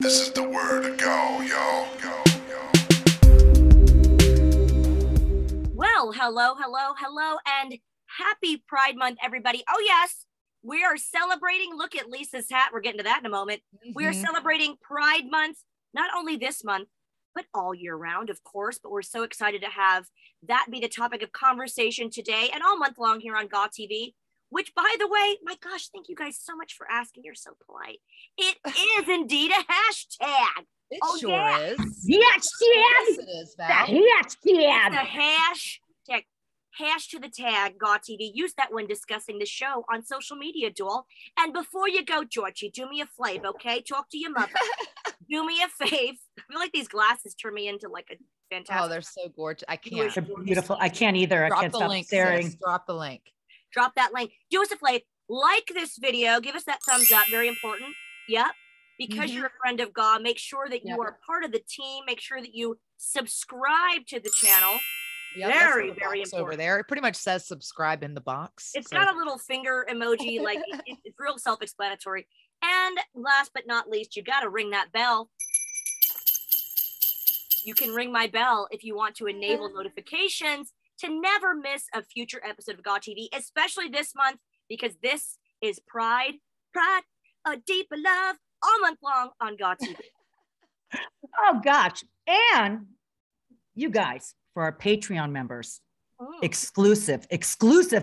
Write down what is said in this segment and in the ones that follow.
This is the word to go, yo. Well, hello, and happy Pride Month, everybody. Oh, yes, we are celebrating. Look at Lisa's hat. We're getting to that in a moment. We are celebrating Pride Month, not only this month, but all year round, of course. But we're so excited to have that be the topic of conversation today and all month long here on GAWTV. Which, by the way, my gosh, thank you guys so much for asking. You're so polite. It is indeed a hashtag. It sure is. Yes, Yes, it is, Val. It's a hashtag. Hash to the tag, GAWTV. Use that when discussing the show on social media, doll. And before you go, Georgie, do me a flavor, okay? Talk to your mother. Do me a fave. I feel like these glasses turn me into like a fantastic. Oh, they're so gorgeous. I can't. They're beautiful. I can't either. Drop I can't the stop link, staring. sis. Drop the link. Drop that link. Do us a flavor. Like this video. Give us that thumbs up. Very important. Yep. Because you're a friend of GAW, make sure that you are part of the team. Make sure that you subscribe to the channel. Yep, very important. Over there. It pretty much says subscribe in the box. It's got a little finger emoji. Like it's real self-explanatory. And last but not least, you got to ring that bell. You can ring my bell if you want to enable notifications to never miss a future episode of GAWTV, especially this month, because this is Pride, a deeper love, all month long on GAWTV. Oh, gosh. And you guys, for our Patreon members, exclusive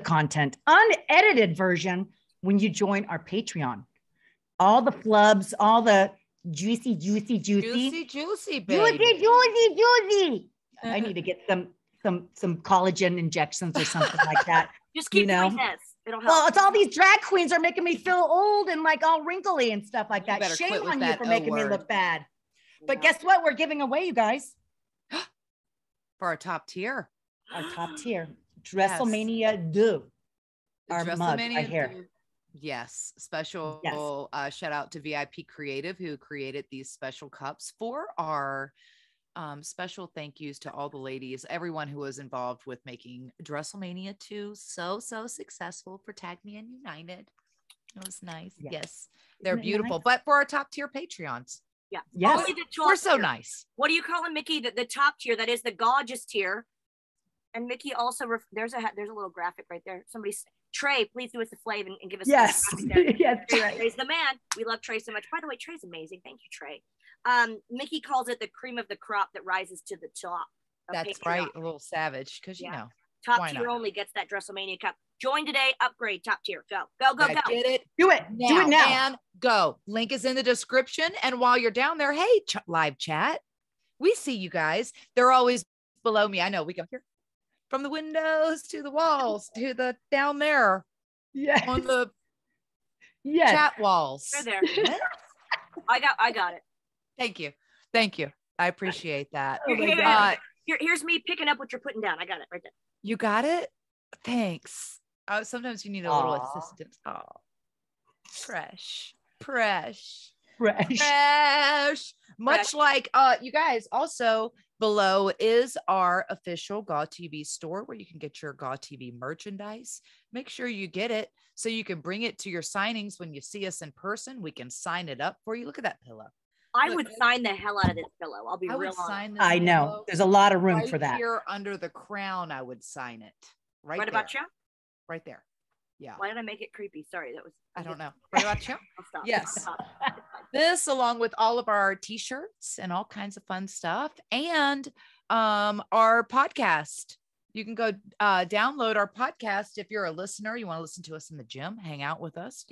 content, unedited version when you join our Patreon. All the flubs, all the juicy, baby. Juicy. I need to get some collagen injections or something like that. Just keep doing this. It'll help. Well, it's all these drag queens are making me feel old and like all wrinkly and stuff like that. Shame on you for making me look bad. But guess what? We're giving away, you guys. For our top tier. Our top tier. WrestleMania do. Our mug right here. Yes. Special shout out to VIP Creative who created these special cups for our special thank yous to all the ladies, everyone who was involved with making WrestleMania 2 so successful for Tag Me and United. It was nice. Yes. They're beautiful. Nice? But for our top tier Patreons. Yeah. Yes. Only the top We're so tier. Nice. What do you call them, Mickie? The top tier, that is the gorgeous tier. And Mickie also, there's a little graphic right there. Trey, please do us a flavor and give us yes. Yes, Trey's the man. We love Trey so much. By the way, Trey's amazing. Thank you, Trey. Mickie calls it the cream of the crop that rises to the top. That's right. A little savage because you know. Top tier only gets that WrestleMania cup. Join today, upgrade, top tier. Go. Get it. Do it. Now, do it now. And go. Link is in the description. And while you're down there, hey, live chat. We see you guys. They're always below me. I know we go here from the windows to the walls to the down there. Yeah. On the chat walls. They're there. I got it. Thank you. I appreciate that. Here's me picking up what you're putting down. I got it right there. You got it? Thanks. Sometimes you need a little assistance. Oh, fresh. Much like you guys, also below is our official GAWTV store where you can get your GAWTV merchandise. Make sure you get it so you can bring it to your signings when you see us in person. We can sign it up for you. Look at that pillow. I would sign the hell out of this pillow. I'll be real honest. I know. There's a lot of room for that. Here under the crown, I would sign it. Right there. About you? Right there. Yeah. Why did I make it creepy? Sorry, that was. I don't know. Right about you? I'll stop. Yes. This, along with all of our t-shirts and all kinds of fun stuff, and our podcast. You can go download our podcast if you're a listener. You want to listen to us in the gym, hang out with us,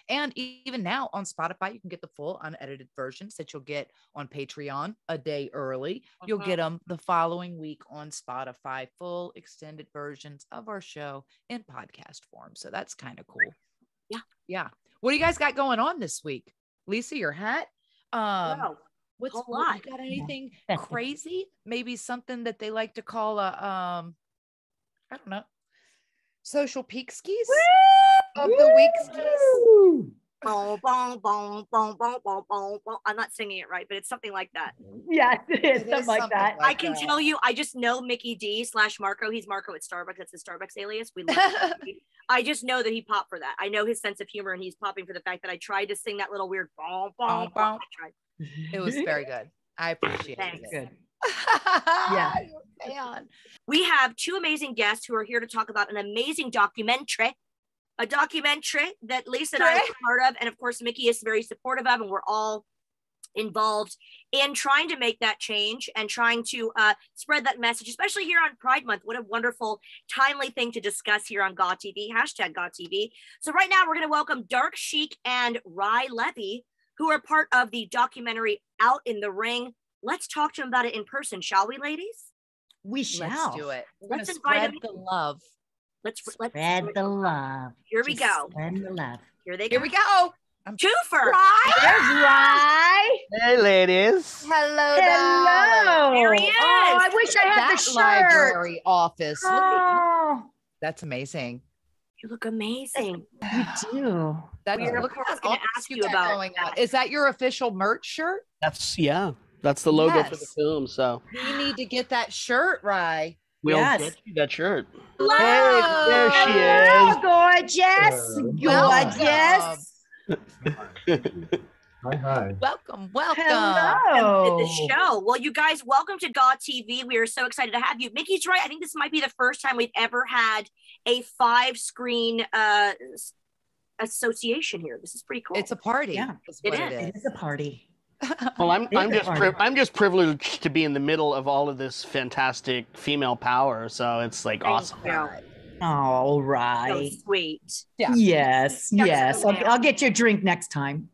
and even now on Spotify, you can get the full unedited versions that you'll get on Patreon a day early. You'll get them the following week on Spotify, full extended versions of our show in podcast form. So that's kind of cool. Yeah. What do you guys got going on this week? Lisa, your hat? What you got anything crazy? Maybe something that they like to call I don't know, social peak skis of the week skis. I'm not singing it right, but it's something like that. Yeah, it is something like that. I can tell you, I just know Mickie D / Marco. He's Marco at Starbucks. That's his Starbucks alias. We love I just know that he popped for that. I know his sense of humor, and he's popping for the fact that I tried to sing that little weird I tried. It was very good. I appreciate Thanks. it. Good. Yeah. We have two amazing guests who are here to talk about an amazing documentary, a documentary that Lisa and I are part of. And of course, Mickie is very supportive of, and we're all involved in trying to make that change and trying to spread that message, especially here on Pride Month. What a wonderful, timely thing to discuss here on GAWTV, hashtag GAWTV. So right now we're going to welcome Dark Sheik and Levey, who are part of the documentary Out in the Ring. Let's talk to them about it in person, shall we, ladies? We shall. Let's do it. We're Let's going to invite spread them. the love. Let's Spread the love. Here we Just go. Spread the love. Here they Here go. we go. Twofer. There's Rye. Hey, ladies. Hello. Hello. There he is. Oh, I wish I had That the shirt. library office. Look at you. Oh, That's amazing. You look amazing. you do. That's We were, of look course, at gonna all ask you you got about going on. that. Is that your official merch shirt? That's the logo for the Yes. film. So You need to get that shirt, Rye. we'll Yes. get you that shirt. Hello. Hey, there she Hello, is. gorgeous. Gorgeous. Hi. Welcome. Hello. To the show. Well, you guys, welcome to GAWTV. We are so excited to have you. Mickey's right. I think this might be the first time we've ever had a 5-screen association here. This is pretty cool. It's a party. Yeah, is it what is. It is a party. Well, I'm party. just privileged to be in the middle of all of this fantastic female power. So it's like Thank awesome. you. All So right. sweet. Yeah. Yes. Yeah, Yes. so- I'll get you a drink next time.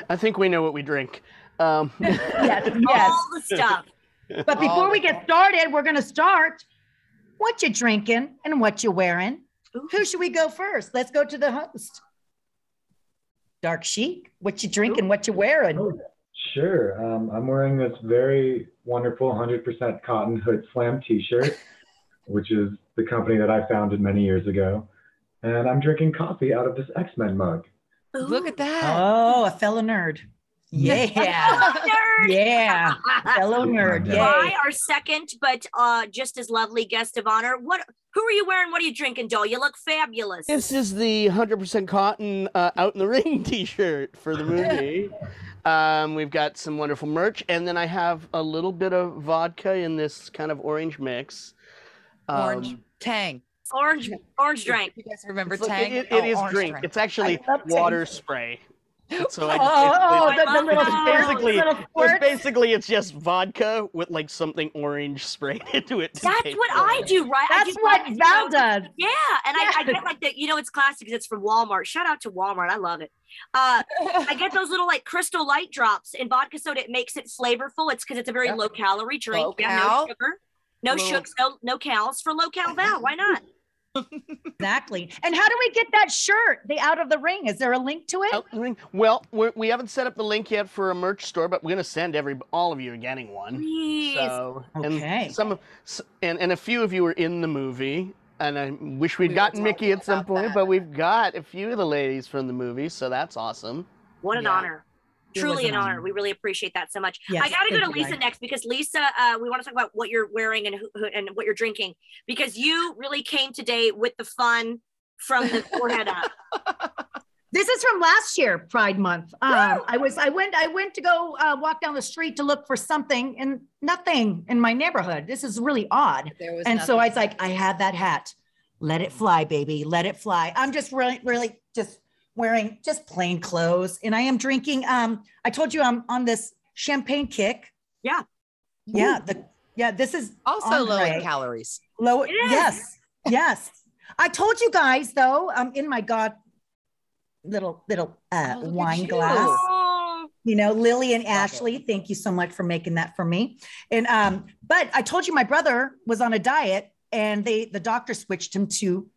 I think we know what we drink. Yes. Yes. All the stuff. But before we get started, we're going to start. What you drinking and what you wearing? Ooh. Who should we go first? Let's go to the host. Dark Sheik, what you drinking? What you wearing? Oh, sure. I'm wearing this very wonderful 100% cotton Hood Slam t-shirt, which is the company that I founded many years ago. And I'm drinking coffee out of this X-Men mug. Look at that. Oh, a fellow nerd. Yeah. Nerd. Yeah. Fellow nerd. Yeah. Yay. Rye, our second, but just as lovely guest of honor. Who are you wearing? What are you drinking, doll? You look fabulous. This is the 100% cotton Out in the Ring t-shirt for the movie. We've got some wonderful merch, and then I have a little bit of vodka in this kind of orange mix. Orange Tang. Orange drink. You guys remember It's like- Tang? it Oh, is orange drink. It's actually I love Tang. water spray. So I Oh, the love little that. squirts, basically, little squirts. it's just vodka with like something orange sprayed into it. to That's taste what it. I do, right? I That's do what that, Val does. Yeah, and I get like the, it's classic because it's from Walmart. Shout out to Walmart. I love it. I get those little like crystal light drops in vodka soda. It makes it flavorful. It's because it's a very Yep. low calorie drink. Low Yeah, no cal. sugar, no Low- shooks, no cals for low cal Val. Why not? Exactly. And how do we get that shirt? The Out of the Ring. Is there a link to it? Out in the Ring. Well, we haven't set up the link yet for a merch store, but we're gonna send all of you are getting one. Please. So, Okay. and a few of you are in the movie, and I wish we'd We were gotten Mickie talking at some about point, that. but we've got a few of the ladies from the movie, so that's awesome. What an Yeah. honor. It Truly was an an honor. honor. We really appreciate that so much. Yes, I got to go thank to you, Lisa Ryan. next because Lisa, we want to talk about what you're wearing and and what you're drinking because you really came today with the fun from the forehead up. This is from last year, Pride Month. I went to go walk down the street to look for something and nothing in my neighborhood. This is really odd. There was And so nothing. I was like, I have that hat. Let it fly, baby. Let it fly. I'm just really just wearing just plain clothes. And I am drinking, I told you I'm on this champagne kick. Yeah. Yeah. This is Also low in Andre. calories. Low. is. Yes. I told you guys though, in my God little look at wine you. glass. Oh, Lily and Love it. Ashley, thank you so much for making that for me. And but I told you my brother was on a diet and the doctor switched him to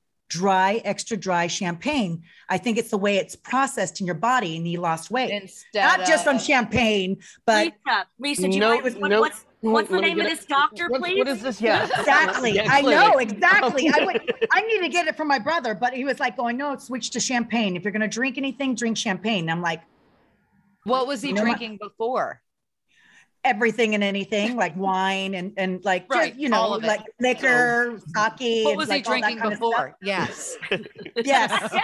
extra dry champagne. I think it's the way it's processed in your body and he lost weight. Instead Not just on of- champagne, but Lisa, do you No, mind? no. What's the Let me name of get it. this doctor, please? What is this? Yeah. exactly. Yeah, I know, clinic. exactly. I need to get it from my brother, but he was like going, no, switch to champagne. If you're going to drink anything, drink champagne. And I'm like, What was he You know what? drinking before? everything and anything like wine and like, Right, just, all of it. like liquor, sake. What and was like he all that drinking kind of stuff. before? Yes. Yes.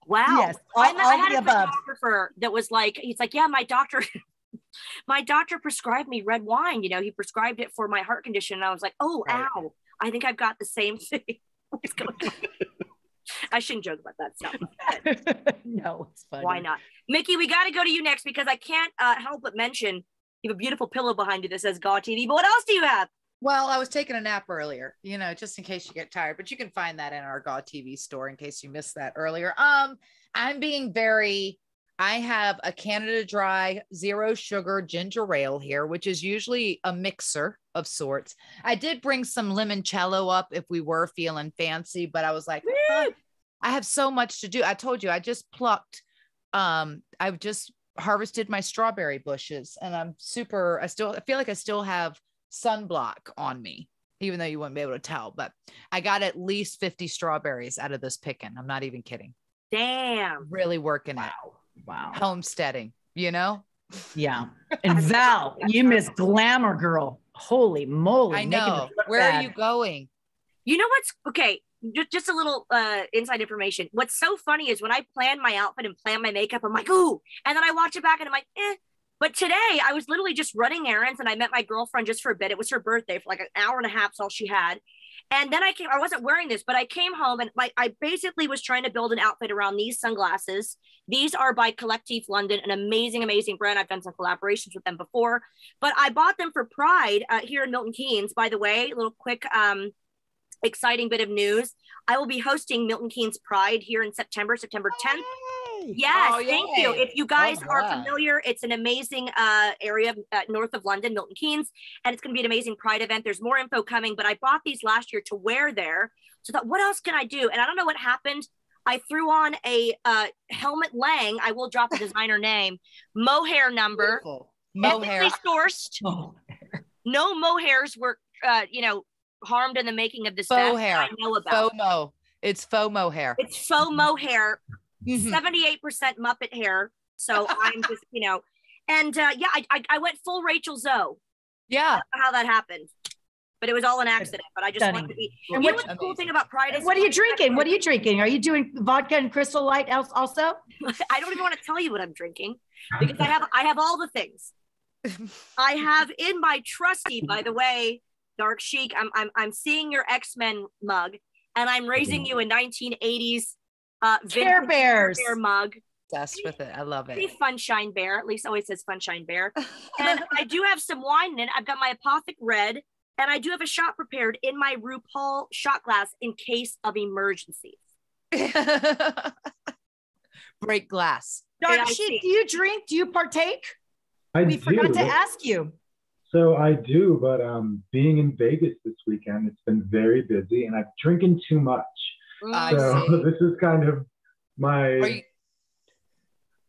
Wow. Yes, I all had the a above. photographer that was like, he's like, yeah, my doctor, my doctor prescribed me red wine. You know, he prescribed it for my heart condition. And I was like, oh, Right. ow. I think I've got the same thing. What's going on? I shouldn't joke about that stuff. No, it's funny. Why not? Mickie, we got to go to you next because I can't help but mention you have a beautiful pillow behind you that says GAWTV. But what else do you have? Well, I was taking a nap earlier, you know, just in case you get tired, but you can find that in our GAWTV store in case you missed that earlier. I'm being I have a Canada Dry 0 sugar ginger ale here, which is usually a mixer of sorts. I did bring some limoncello up if we were feeling fancy, but I was like, I have so much to do. I told you, I just plucked, I've just harvested my strawberry bushes and I feel like I still have sunblock on me, even though you wouldn't be able to tell, but I got at least 50 strawberries out of this picking. I'm not even kidding. Damn. Really working it. Wow. Homesteading, you know? Yeah. And Val, you miss glamour girl. Holy moly. I making know. us look Where bad. are you going? You know what's okay? Just a little inside information. What's so funny is when I plan my outfit and plan my makeup, I'm like, ooh, and then I watch it back and I'm like, eh. But today I was literally just running errands and I met my girlfriend just for a bit. It was her birthday for like an hour and a half. That's all she had. And then I wasn't wearing this, but I came home and I basically was trying to build an outfit around these sunglasses. These are by Collective London, an amazing, amazing brand. I've done some collaborations with them before, but I bought them for Pride here in Milton Keynes. By the way, a little quick, exciting bit of news. I will be hosting Milton Keynes Pride here in September 10th. Yes, thank you. If you guys are familiar, it's an amazing area north of London, Milton Keynes, and it's going to be an amazing Pride event. There's more info coming, but I bought these last year to wear there. So I thought, what else can I do? And I don't know what happened. I threw on a Helmut Lang. I will drop the designer name. Mohair number. Mohair. Ethically sourced. No mohairs were, harmed in the making of this Faux vest. hair. I know about. FOMO. It's faux mohair. It's faux mohair. Mhm. 78% Muppet hair. So I'm just, and I went full Rachel Zoe. Yeah. I don't know how that happened, but it was all an accident. But I just wanted to be. And What's the cool thing about Pride is What are you drinking? What are you drinking? Are you doing vodka and Crystal Light also? I don't even want to tell you what I'm drinking because I have all the things. I have in my trusty, by the way, Dark Sheik. I'm seeing your X-Men mug, and I'm raising you a 1980s. Care Bears Bear mug. Obsessed with it. I love it. Funshine Bear. At least always says Funshine Bear. And I do have some wine in it. I've got my Apothic Red, and I do have a shot prepared in my RuPaul shot glass in case of emergencies. Break glass. Dark Sheik, do you drink? Do you partake? We do. forgot to ask you. So I do, but being in Vegas this weekend, it's been very busy, and I'm drinking too much. So this is kind of my.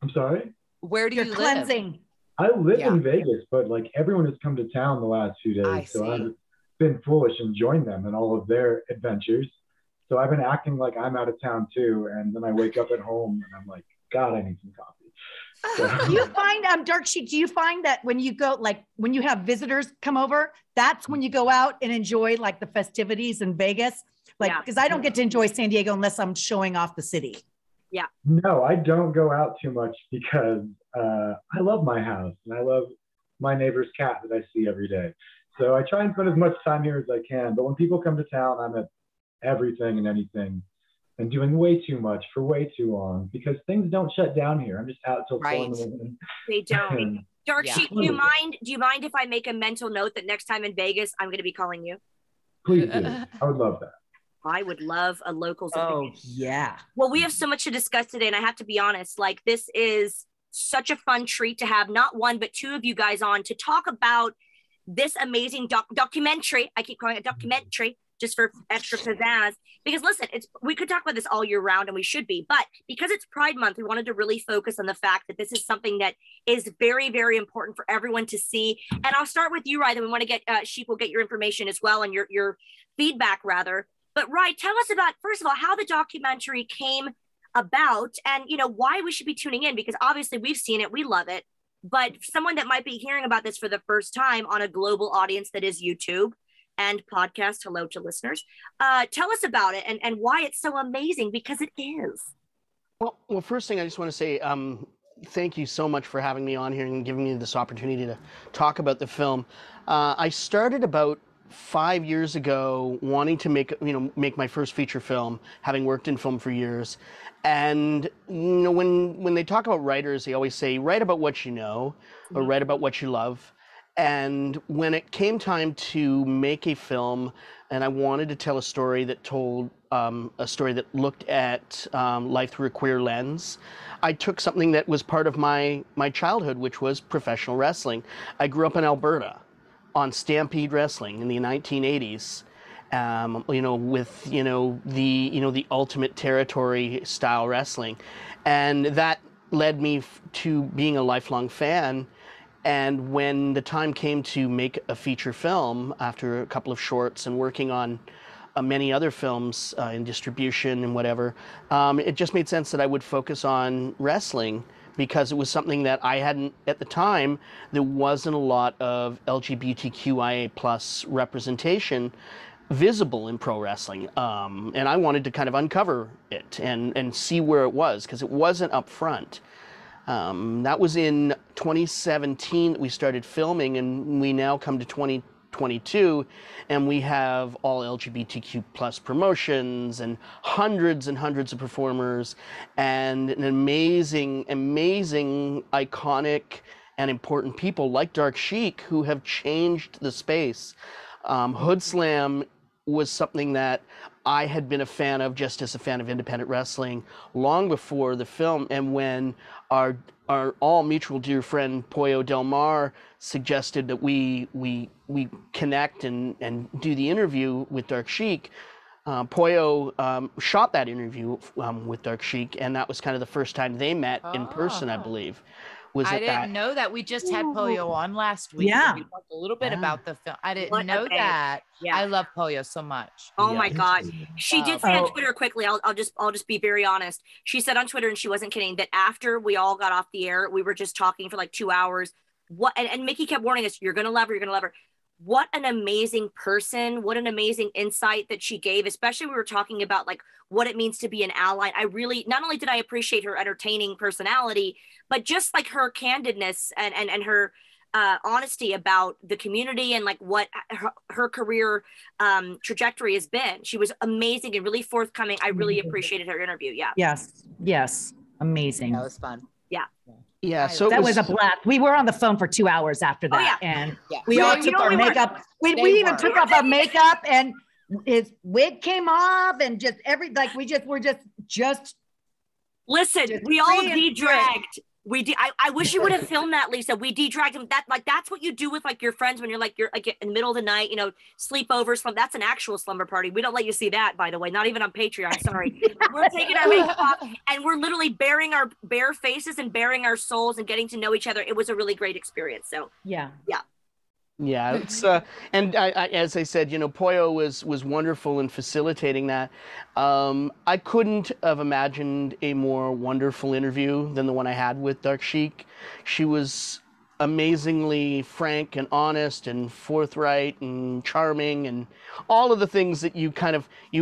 I'm sorry. Where do you live? Cleansing. I live in Vegas, but like everyone has come to town the last few days, so I've been foolish and joined them in all of their adventures. So I've been acting like I'm out of town too, and then I wake up at home and I'm like, God, I need some coffee. So. Do you find Dark Sheik? Do you find that when you go, like when you have visitors come over, that's when you go out and enjoy like the festivities in Vegas? Like, because I don't get to enjoy San Diego unless I'm showing off the city. Yeah. No, I don't go out too much because I love my house and I love my neighbor's cat that I see every day. So I try and spend as much time here as I can. But when people come to town, I'm at everything and anything and doing way too much for way too long because things don't shut down here. I'm just out till 4 in the morning. They don't. Dark Sheik, do you mind if I make a mental note that next time in Vegas, I'm going to be calling you? Please do. I would love that. I would love a locals. Yeah. Well, we have so much to discuss today, and I have to be honest, like this is such a fun treat to have not one, but two of you guys on to talk about this amazing documentary. I keep calling it documentary just for extra pizzazz, because listen, we could talk about this all year round and we should be, but because it's Pride Month, we wanted to really focus on the fact that this is something that is very, very important for everyone to see. And I'll start with you, Rye, then we want to get, Sheik will get your information as well and your feedback rather. But Rye, tell us about, first of all, how the documentary came about and, why we should be tuning in, because obviously we've seen it, we love it, but someone that might be hearing about this for the first time on a global audience that is YouTube and podcast, hello to listeners, tell us about it and why it's so amazing, because it is. Well, first thing I just want to say, thank you so much for having me on here and giving me this opportunity to talk about the film. I started about 5 years ago wanting to make my first feature film, having worked in film for years. And when they talk about writers, they always say, write about what you know or write about what you love. And when it came time to make a film, and I wanted to tell a story that told a story that looked at life through a queer lens, I took something that was part of my childhood, which was professional wrestling. I grew up in Alberta on Stampede Wrestling in the 1980s. With the Ultimate Territory style wrestling, and that led me to being a lifelong fan. And when the time came to make a feature film, after a couple of shorts and working on many other films in distribution and whatever, it just made sense that I would focus on wrestling, because it was something that I hadn't, at the time, there wasn't a lot of LGBTQIA plus representation visible in pro wrestling. And I wanted to kind of uncover it and see where it was, because it wasn't up front. That was in 2017 that we started filming, and we now come to 2022, and we have all LGBTQ plus promotions and hundreds of performers and an amazing, iconic and important people like Dark Sheik who have changed the space. Hood Slam was something that I had been a fan of just as a fan of independent wrestling long before the film. And when our all mutual dear friend Pollo Del Mar suggested that we connect and do the interview with Dark Sheik, Pollo shot that interview with Dark Sheik, and that was kind of the first time they met in person, I believe. I didn't know that. We just had Pollo on last week. Yeah. We talked a little bit about the film. I didn't know that. Yeah. I love Pollo so much. Oh my God. She did say on Twitter quickly, I'll just be very honest. She said on Twitter, and she wasn't kidding, that after we all got off the air, we were just talking for like 2 hours. And Mickie kept warning us, you're gonna love her, you're gonna love her. What an amazing person, what an amazing insight that she gave, especially we were talking about like what it means to be an ally. I really, not only did I appreciate her entertaining personality, but just like her candidness and her honesty about the community and like what her career trajectory has been. She was amazing and really forthcoming. I really appreciated her interview. Yeah. Yes. Amazing. That was fun. Yeah. Yeah, so that was a blast. We were on the phone for 2 hours after that, and we all took our makeup. We even took off our makeup, and his wig came off, and just we're just. Listen, we all de-dragged. I wish you would have filmed that, Lisa. We de-dragged him. That's what you do with like your friends when you're like in the middle of the night, sleepover slumber. That's an actual slumber party. We don't let you see that, by the way. Not even on Patreon. Sorry. We're taking our makeup off and we're literally baring our bare faces and baring our souls and getting to know each other. It was a really great experience. So yeah. Yeah, it's and I, as I said, Pollo was wonderful in facilitating that. I couldn't have imagined a more wonderful interview than the one I had with Dark Sheik. She was amazingly frank and honest and forthright and charming and all of the things that you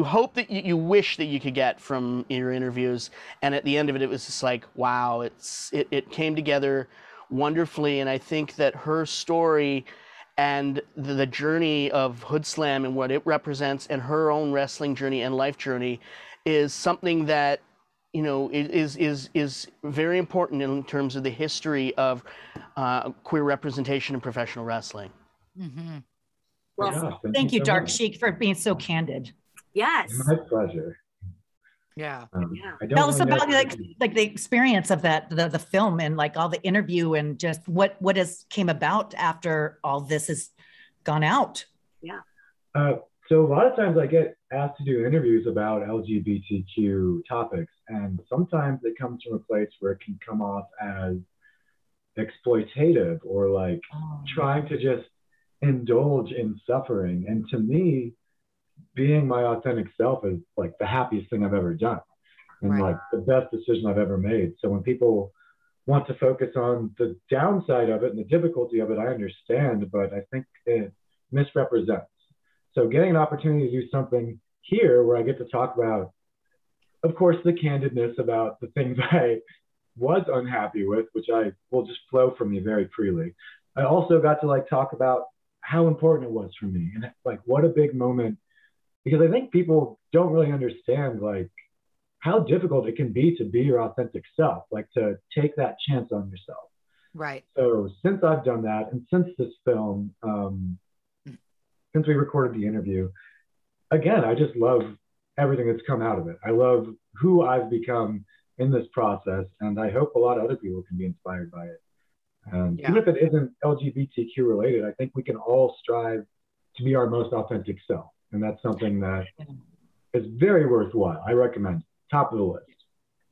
hope that you wish that you could get from your interviews. And at the end of it, it was just like, wow, it came together wonderfully. And I think that her story and the journey of Hood Slam and what it represents and her own wrestling journey and life journey is something that, is very important in terms of the history of queer representation in professional wrestling. Mm-hmm. Well, thank you, Dark Sheik, for being so candid. Yes. My pleasure. Yeah. Tell us about like the experience of that, the film, and like all the interview and just what has came about after all this has gone out. Yeah. So a lot of times I get asked to do interviews about LGBTQ topics, and sometimes it comes from a place where it can come off as exploitative or like trying to just indulge in suffering. And to me, being my authentic self is like the happiest thing I've ever done and like the best decision I've ever made. So when people want to focus on the downside of it and the difficulty of it, I understand, but I think it misrepresents. So getting an opportunity to do something here where I get to talk about of course, the candidness about the things I was unhappy with, which I will just flow from me very freely. I also got to like talk about how important it was for me and like what a big moment, because I think people don't really understand like how difficult it can be to be your authentic self, like to take that chance on yourself. Right. So since I've done that, and since this film, since we recorded the interview, again, I just love everything that's come out of it. I love who I've become in this process, and I hope a lot of other people can be inspired by it. And even if it isn't LGBTQ related, I think we can all strive to be our most authentic self. And that's something that is very worthwhile. I recommend it. Top of the list.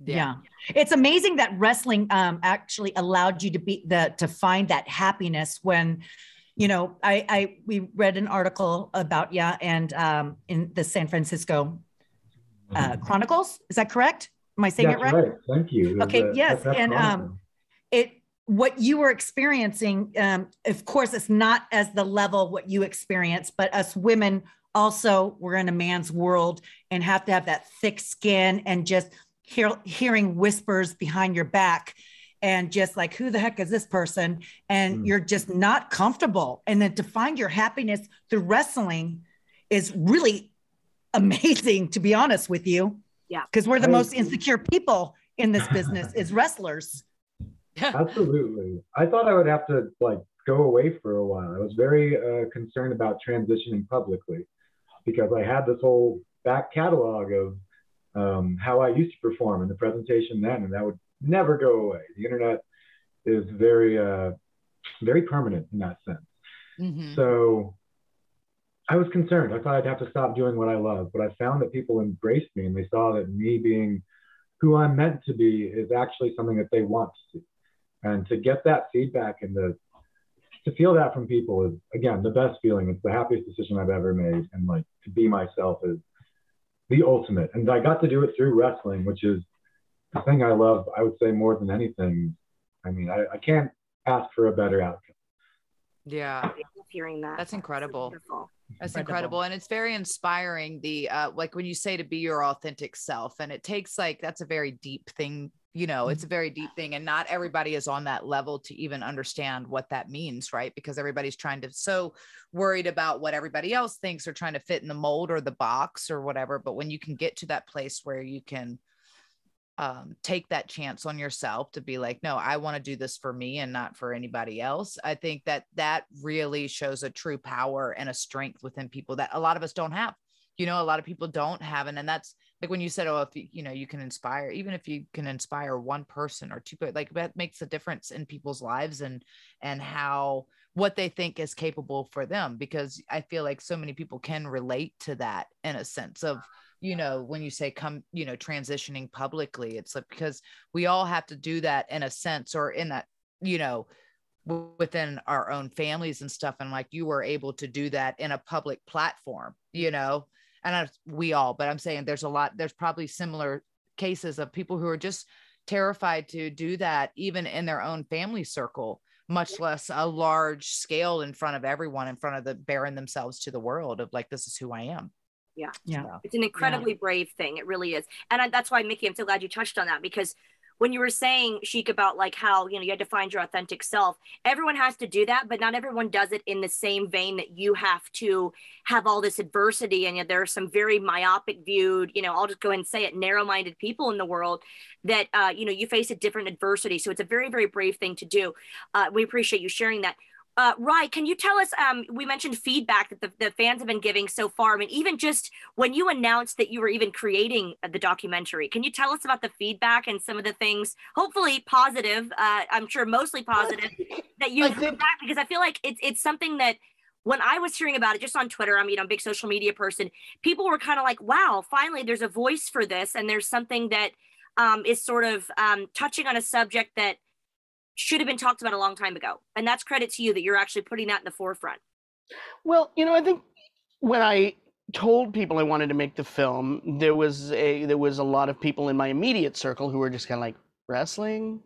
Yeah. It's amazing that wrestling actually allowed you to find that happiness when, you know, we read an article about you and in the San Francisco Chronicles. Is that correct? Am I saying it right? Right. Thank you. Okay. Yes. And what you were experiencing, of course, it's not as the level what you experience, but us women also, we're in a man's world and have to have that thick skin and just hearing whispers behind your back and just like, who the heck is this person? And you're just not comfortable. And then to find your happiness through wrestling is really amazing, to be honest with you. Yeah. Because we're the most insecure people in this business is wrestlers. Absolutely. I thought I would have to like go away for a while. I was very concerned about transitioning publicly because I had this whole back catalog of how I used to perform in the presentation then, and that would never go away. The internet is very, very permanent in that sense. Mm-hmm. So I was concerned. I thought I'd have to stop doing what I love, but I found that people embraced me and they saw that me being who I'm meant to be is actually something that they want to see. And to get that feedback and to feel that from people is, again, the best feeling. It's the happiest decision I've ever made. And like to be myself is the ultimate. And I got to do it through wrestling, which is the thing I love, I would say, more than anything. I mean, I can't ask for a better outcome. Yeah. I love hearing that. That's incredible. That's incredible. And it's very inspiring. The like when you say to be your authentic self, and it takes like, that's a very deep thing. You know, it's a very deep thing, and not everybody is on that level to even understand what that means, right? Because everybody's so worried about what everybody else thinks or trying to fit in the mold or the box or whatever. But when you can get to that place where you can take that chance on yourself to be like, no, I want to do this for me and not for anybody else. I think that really shows a true power and a strength within people that a lot of us don't have. You know, a lot of people don't have. And that's like when you said, oh, if you can inspire, even if you can inspire one person or two, like that makes a difference in people's lives and what they think is capable for them. Because I feel like so many people can relate to that in a sense of, you know, when you say transitioning publicly, it's like, because we all have to do that in a sense, or in that, you know, within our own families and stuff. And like, you were able to do that in a public platform, you know, and but I'm saying there's probably similar cases of people who are just terrified to do that, even in their own family circle, much less a large scale in front of everyone, in front of bearing themselves to the world of like, this is who I am. Yeah. So, it's an incredibly brave thing. It really is. And that's why, Mickie, I'm so glad you touched on that, because when you were saying, Sheik, about like how, you know, you had to find your authentic self, everyone has to do that, but not everyone does it in the same vein that you have to have all this adversity. And yet there are some very myopic viewed, you know, I'll just go ahead and say it, narrow-minded people in the world that, you know, you face a different adversity. So it's a very, very brave thing to do. We appreciate you sharing that. Rye, can you tell us, we mentioned feedback that the fans have been giving so far. I mean, even just when you announced that you were even creating the documentary, can you tell us about the feedback and some of the things, hopefully positive, I'm sure mostly positive, that you heard back? Because I feel like it's something that when I was hearing about it just on Twitter, I mean, I'm a big social media person, people were kind of like, wow, finally there's a voice for this. And there's something that is sort of touching on a subject that should have been talked about a long time ago. And that's credit to you that you're actually putting that in the forefront. Well, you know, I think when I told people I wanted to make the film, there was a lot of people in my immediate circle who were just kind of like, wrestling?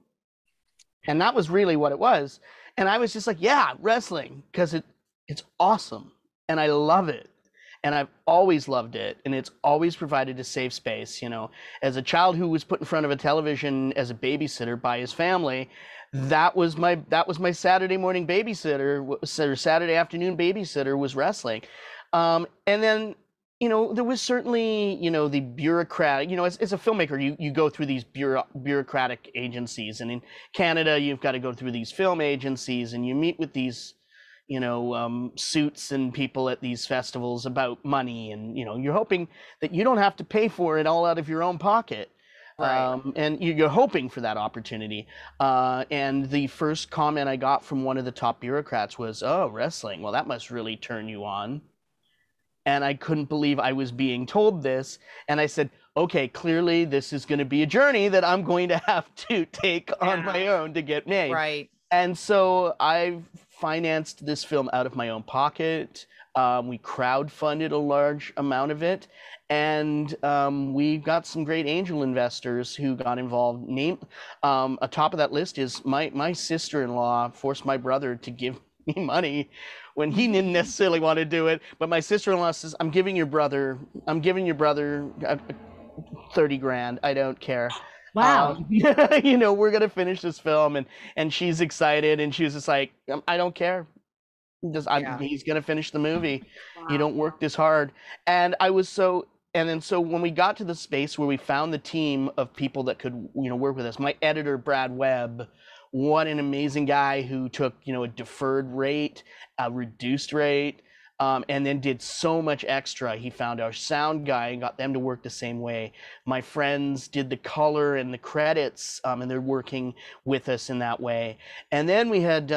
And that was really what it was. And I was just like, yeah, wrestling, because it's awesome and I love it. and I've always loved it, and it's always provided a safe space. You know, as a child who was put in front of a television as a babysitter by his family, that was my Saturday morning babysitter, or Saturday afternoon babysitter, was wrestling. And then, you know, there was certainly, you know, the bureaucratic, you know, as a filmmaker, you go through these bureaucratic agencies, and in Canada, you've got to go through these film agencies, and you meet with these, you know, suits and people at these festivals about money, and, you know, you're hoping that you don't have to pay for it all out of your own pocket. Right. And you're hoping for that opportunity. And the first comment I got from one of the top bureaucrats was, "Oh, wrestling, well, that must really turn you on." And I couldn't believe I was being told this. And I said, okay, clearly this is going to be a journey that I'm going to have to take on my own to get made. Right. And so I've financed this film out of my own pocket. We crowdfunded a large amount of it. And we got some great angel investors who got involved. Atop of that list is my sister-in-law forced my brother to give me money when he didn't necessarily want to do it. But my sister-in-law says, I'm giving your brother 30 grand. I don't care. Wow. You know, we're going to finish this film. And she's excited. And she was just like, I don't care. He's going to finish the movie. Wow. You don't work this hard. And I was so... And then so when we got to the space where we found the team of people that could, you know, work with us, my editor, Brad Webb, what an amazing guy who took, you know, a deferred rate, a reduced rate, and then did so much extra. He found our sound guy and got them to work the same way. My friends did the color and the credits, and they're working with us in that way. And then we had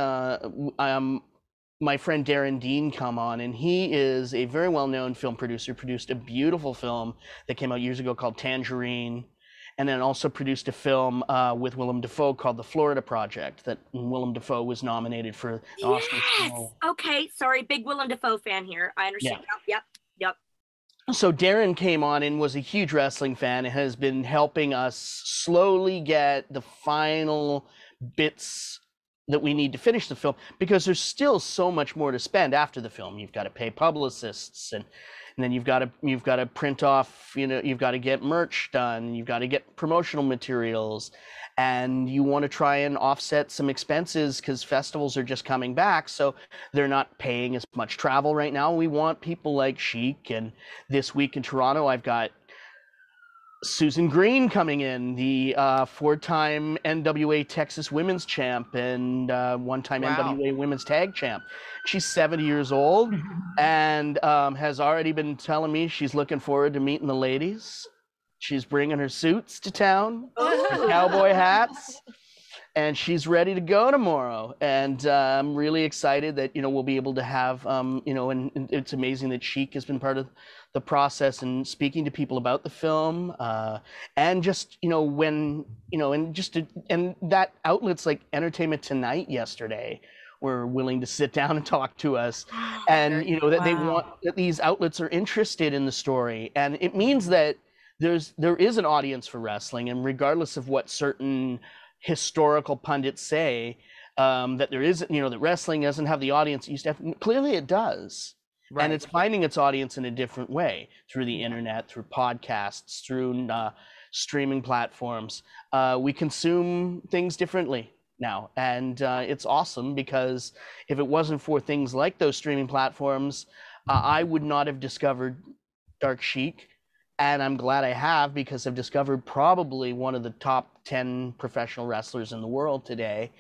my friend Darren Dean come on, and he is a very well-known film producer, produced a beautiful film that came out years ago called Tangerine, and then also produced a film with Willem Dafoe called The Florida Project that Willem Dafoe was nominated for an Oscar. Okay, sorry, big Willem Dafoe fan here. I understand. Yep. So Darren came on and was a huge wrestling fan and has been helping us slowly get the final bits that we need to finish the film, because there's still so much more to spend after the film. You've got to pay publicists, and then you've got to print off, you know, you've got to get merch done, you've got to get promotional materials, and you want to try and offset some expenses because festivals are just coming back, so they're not paying as much travel right now. We want people like Sheik, and this week in Toronto, I've got Susan Green coming in, the 4-time NWA Texas Women's Champ and 1-time NWA Women's Tag Champ. She's 70 years old and has already been telling me she's looking forward to meeting the ladies. She's bringing her suits to town, her cowboy hats, and she's ready to go tomorrow. And I'm really excited that, you know, we'll be able to have, you know, and it's amazing that Sheik has been part of the process and speaking to people about the film, and just, you know, when, you know, and that outlets like Entertainment Tonight yesterday were willing to sit down and talk to us, and, you know, that they want, that these outlets are interested in the story, and it means that there is an audience for wrestling, and regardless of what certain historical pundits say, that there is, you know, that wrestling doesn't have the audience it used to have. Clearly it does. Right. And it's finding its audience in a different way through the internet, through podcasts, through streaming platforms. We consume things differently now. And it's awesome, because if it wasn't for things like those streaming platforms, I would not have discovered Dark Sheik. And I'm glad I have, because I've discovered probably one of the top 10 professional wrestlers in the world today,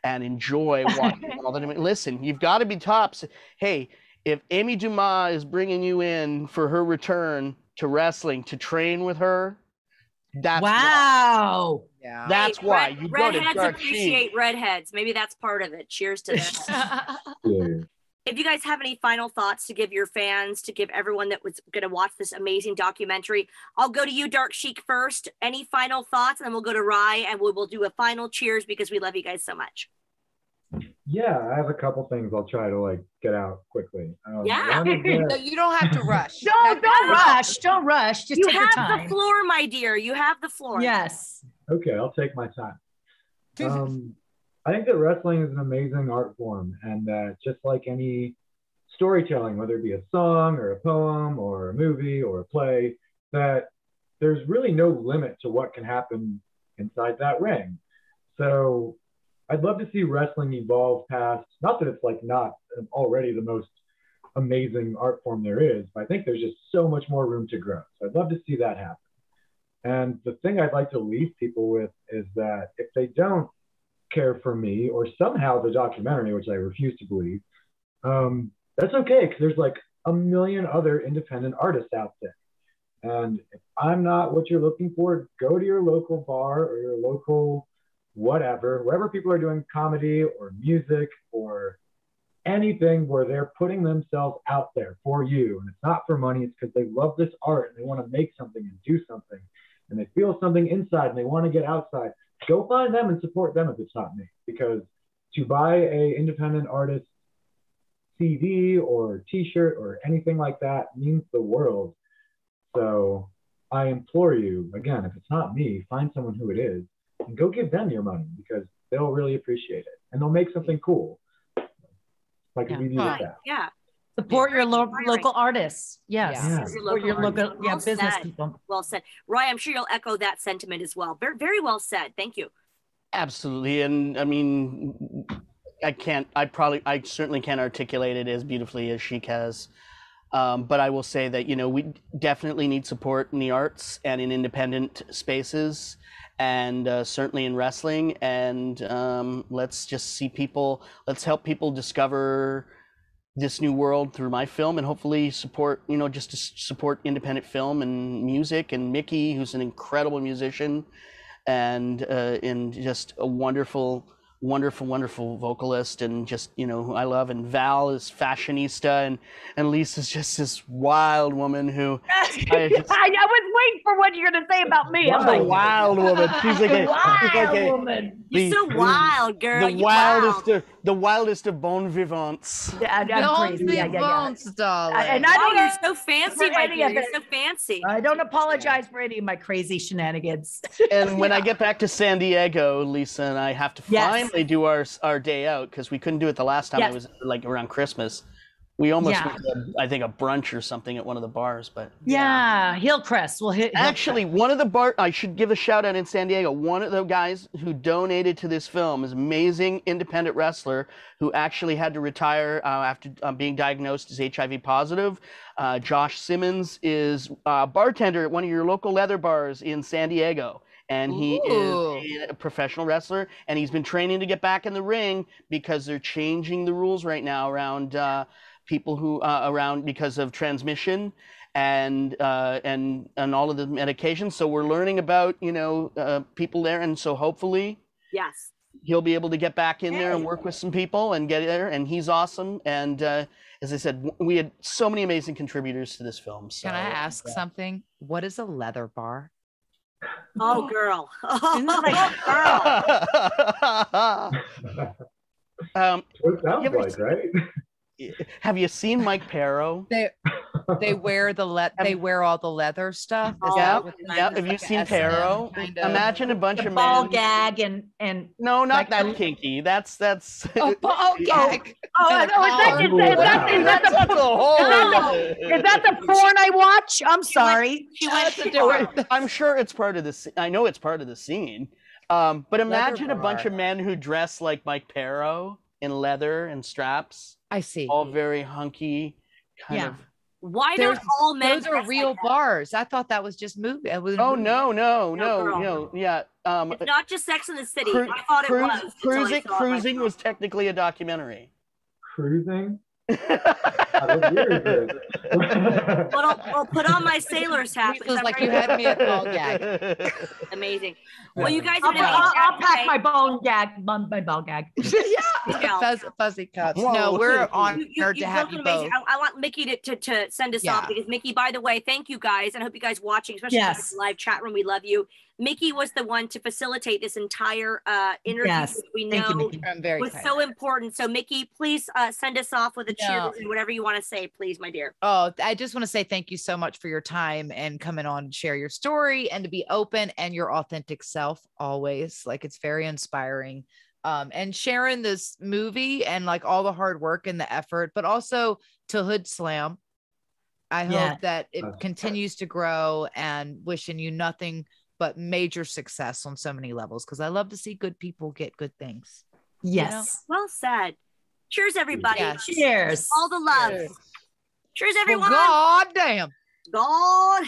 and enjoy watching all that. I mean, listen, you've got to be tops. Hey, if Amy Dumas is bringing you in for her return to wrestling to train with her, that's wow. Yeah. That's why you go to redheads Dark appreciate Sheik. redheads. Maybe that's part of it. Cheers to that. If you guys have any final thoughts to give your fans, to give everyone that was going to watch this amazing documentary, I'll go to you, Dark Sheik, first. Any final thoughts? And then we'll go to Rye, and we'll do a final cheers, because we love you guys so much. Yeah, I have a couple things I'll try to like get out quickly. Yeah. No, you don't have to rush. Don't rush. Don't rush. Just you take your time. have the floor, my dear. You have the floor. Yes. Okay, I'll take my time. I think that wrestling is an amazing art form, and that just like any storytelling, whether it be a song or a poem or a movie or a play, that there's really no limit to what can happen inside that ring. So I'd love to see wrestling evolve past, not that it's like not already the most amazing art form there is, but I think there's just so much more room to grow. So I'd love to see that happen. And the thing I'd like to leave people with is that if they don't care for me or somehow the documentary, which I refuse to believe, that's okay, because there's like a million other independent artists out there. And if I'm not what you're looking for, go to your local bar or your local whatever, wherever people are doing comedy or music or anything where they're putting themselves out there for you. And it's not for money, it's because they love this art and they want to make something and do something. And they feel something inside and they want to get outside. Go find them and support them if it's not me. Because to buy a independent artist CD or t-shirt or anything like that means the world. So I implore you, again, if it's not me, find someone who it is and go give them your money, because they'll really appreciate it and they'll make something cool. Like Yeah. we do with that. Yeah. Support your local artists. Yes. Yeah. Support your local Well business said. people. Well said. Roy, I'm sure you'll echo that sentiment as well. Very, very well said. Thank you. Absolutely. And I mean, I certainly can't articulate it as beautifully as Sheik has. But I will say that, we definitely need support in the arts and in independent spaces, and certainly in wrestling. And let's help people discover this new world through my film, and hopefully support, just to support independent film and music, and Mickie, who's an incredible musician and just a wonderful vocalist, and just, who I love. And Val is fashionista, and Lisa's just this wild woman who I was waiting for what you're gonna say about me. I'm a like, wild woman. She's like a woman. You're so wild, girl. The wildest of bon vivants. Yeah, I'm Don't crazy. be Yeah. darling. And I Oh, don't you're know so fancy, for my any dear. of You're it. so fancy. I don't apologize for any of my crazy shenanigans. And when I get back to San Diego, Lisa and I have to Yes. finally do our day out, because we couldn't do it the last time. Yes. It was like around Christmas. We almost Yeah. went to, I think, a brunch or something at one of the bars, but Yeah, Hillcrest. We'll hit. actually, one of the I should give a shout out in San Diego. One of the guys who donated to this film is an amazing independent wrestler who actually had to retire after being diagnosed as HIV positive. Josh Simmons is a bartender at one of your local leather bars in San Diego. And he is a professional wrestler, and he's been training to get back in the ring because they're changing the rules right now around people who because of transmission and all of the medications. So we're learning about people there, and so hopefully Yes. he'll be able to get back in there and work with some people and get there. And he's awesome. And as I said, we had so many amazing contributors to this film. So, Can I ask something? What is a leather bar? Oh, girl. Isn't it like- um, What it sounds You ever like, right? have you seen Mike Perro? They wear they wear all the leather stuff. Is Yeah, that what it yeah. is? Have you Like a seen S&M Perro? kind of- Imagine a bunch the of ball men. gag and No, not like that the- kinky. That's Oh, gag. Oh, And a is that collar. is that the porn I watch? I'm sorry. She went That's too a far. different- I'm sure it's part of the. I know it's part of the scene. But imagine a bunch bar. of men who dress like Mike Perro in leather and straps, I see. all very hunky, kind Yeah. of. Why don't all men Those are dress real like that? bars. I thought that was just movie. It was Oh movie. no, girl. yeah. It's not just Sex in the City. Cru- I thought it was. until I saw it Cruising myself. was technically a documentary. Cruising? What year is it? But I'll put on my sailor's hat. because Lisa's I'm like, ready you to- had me at ball gag. Amazing. Well, you guys I'll, have been I'll pack my bone gag, my ball gag. Yeah. Fuzzy cups. Whoa. No, we're honored You've to have both you been amazing. both. I want Mickie to send us Yeah. off, because Mickie, by the way, thank you guys, and I hope you guys watching, especially Yes. in the live chat room. We love you. Mickie was the one to facilitate this entire interview, Yes. which we Thank you, know Mickie. I'm very was excited. so important. So Mickie, please send us off with a No. cheers and whatever you want to say, please, my dear. Oh, I just want to say thank you so much for your time and coming on and share your story and to be open and your authentic self always. Like, it's very inspiring. and sharing this movie and like all the hard work and the effort, but also to Hood Slam. I hope that it continues to grow, and wishing you nothing but major success on so many levels, because I love to see good people get good things. Yes. You know? Well said. Cheers, everybody. Yes. Cheers. All the love. Cheers, everyone. Well, God damn. God.